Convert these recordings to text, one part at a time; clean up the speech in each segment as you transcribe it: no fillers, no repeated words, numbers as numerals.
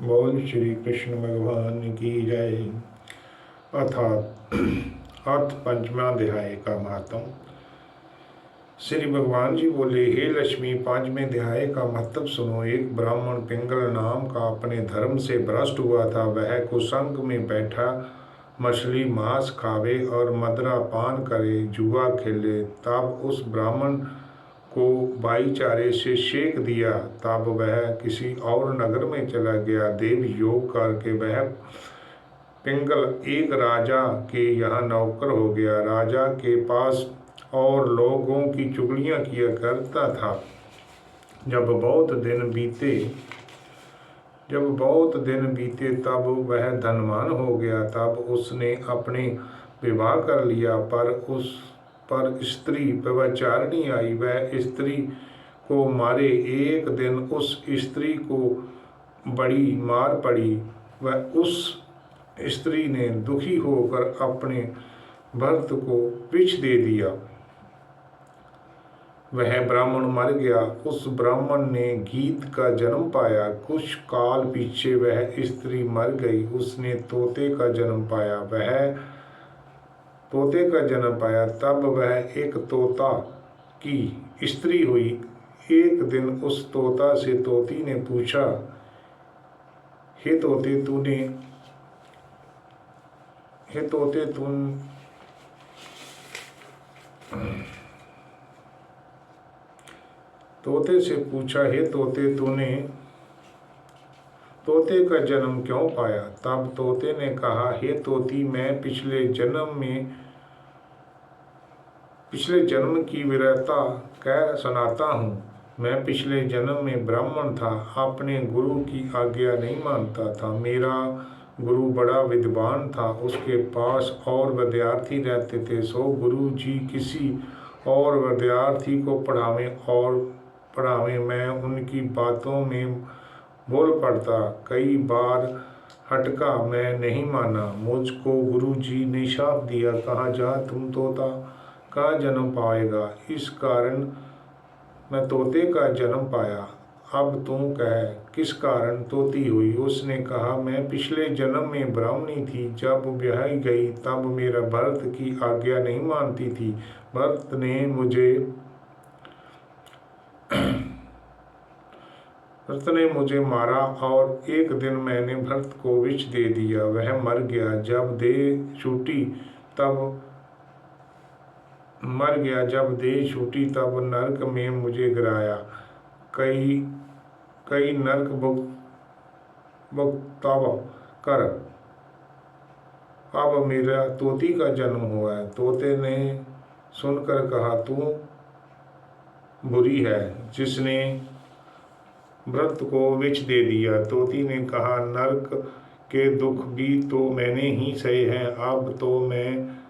बोल श्री कृष्ण भगवान की जय। अर्थ पंचमा अध्याय का महत्व। श्री भगवान जी बोले, हे लक्ष्मी, पांचवें अध्याय का महत्व सुनो। एक ब्राह्मण पिंगल नाम का अपने धर्म से भ्रष्ट हुआ था। वह कुसंग में बैठा मछली मांस खावे और मदिरा पान करे, जुआ खेले। तब उस ब्राह्मण को भाईचारे से सेक दिया। तब वह किसी और नगर में चला गया। देव योग करके वह पिंगल एक राजा के यहाँ नौकर हो गया। राजा के पास और लोगों की चुगलियाँ किया करता था। जब बहुत दिन बीते तब वह धनवान हो गया। तब उसने अपने विवाह कर लिया, पर स्त्री व्यभिचारिणी आई। वह स्त्री को मारे। एक दिन उस स्त्री को बड़ी मार पड़ी। वह उस स्त्री ने दुखी होकर अपने भर्त को विष दे दिया। वह ब्राह्मण मर गया। उस ब्राह्मण ने गीत का जन्म पाया। कुछ काल पीछे वह स्त्री मर गई। उसने तोते का जन्म पाया। तब वह एक तोता की स्त्री हुई। एक दिन उस तोता से तोती ने पूछा, हे तोते तूने तोते का जन्म क्यों पाया? तब तोते ने कहा, हे तोती, मैं पिछले जन्म की वीरता कह सुनाता हूँ। मैं पिछले जन्म में ब्राह्मण था, अपने गुरु की आज्ञा नहीं मानता था। मेरा गुरु बड़ा विद्वान था, उसके पास और विद्यार्थी रहते थे। सो गुरु जी किसी और विद्यार्थी को पढ़ावे मैं उनकी बातों में बोल पड़ता। कई बार हटका, मैं नहीं माना। मुझको गुरु जी ने शाप दिया, कहा जा तुम तोता का जन्म पाएगा। इस कारण मैं तोते का जन्म पाया। अब तू कह, किस कारण तोती हुई? उसने कहा, मैं पिछले जन्म में ब्राह्मणी थी। जब ब्याही गई तब मेरा भरत की आज्ञा नहीं मानती थी। भरत ने मुझे मारा और एक दिन मैंने भरत को विष दे दिया। वह मर गया। जब देह छूटी तब नरक में मुझे गिराया। कई नरक भुगताव कर अब मेरा तोती का जन्म हुआ है। तोते ने सुनकर कहा, तू बुरी है जिसने भरत को विष दे दिया। तोती ने कहा, नरक के दुख भी तो मैंने ही सहे हैं। अब तो मैं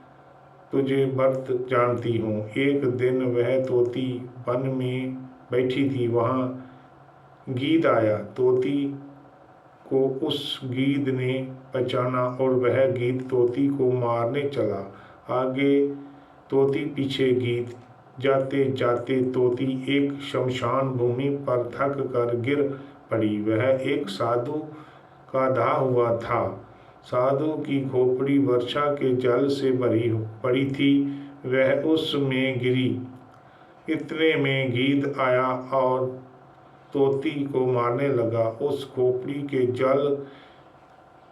तुझे भरत जानती हूँ। एक दिन वह तोती वन में बैठी थी। वहाँ गीद आया। तोती को उस गीद ने पहचाना और वह गीद तोती को मारने चला। आगे तोती, पीछे गीद। जाते जाते तोती एक शमशान भूमि पर थक कर गिर पड़ी। वह एक साधु का धा हुआ था। साधु की खोपड़ी वर्षा के जल से भरी पड़ी थी। वह उसमें गिरी। इतने में गीद आया और तोती को मारने लगा। उस खोपड़ी के जल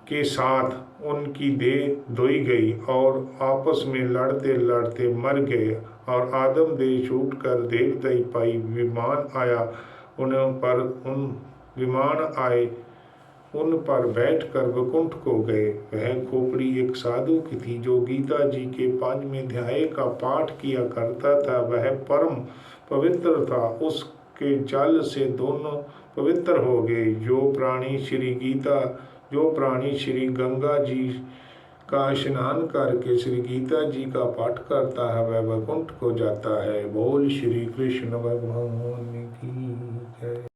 के साथ उनकी देह धोई गई और आपस में लड़ते लड़ते मर गए। और आदम देह छूटकर देवदाई पाई विमान आया। उन पर बैठकर वैकुंठ को गए। वह खोपड़ी एक साधु की थी जो गीता जी के 5वें अध्याय का पाठ किया करता था। वह परम पवित्र था। उसके जल से दोनों पवित्र हो गए। जो प्राणी श्री गंगा जी का स्नान करके श्री गीता जी का पाठ करता है, वह वैकुंठ को जाता है। बोल श्री कृष्ण भगवान की जय।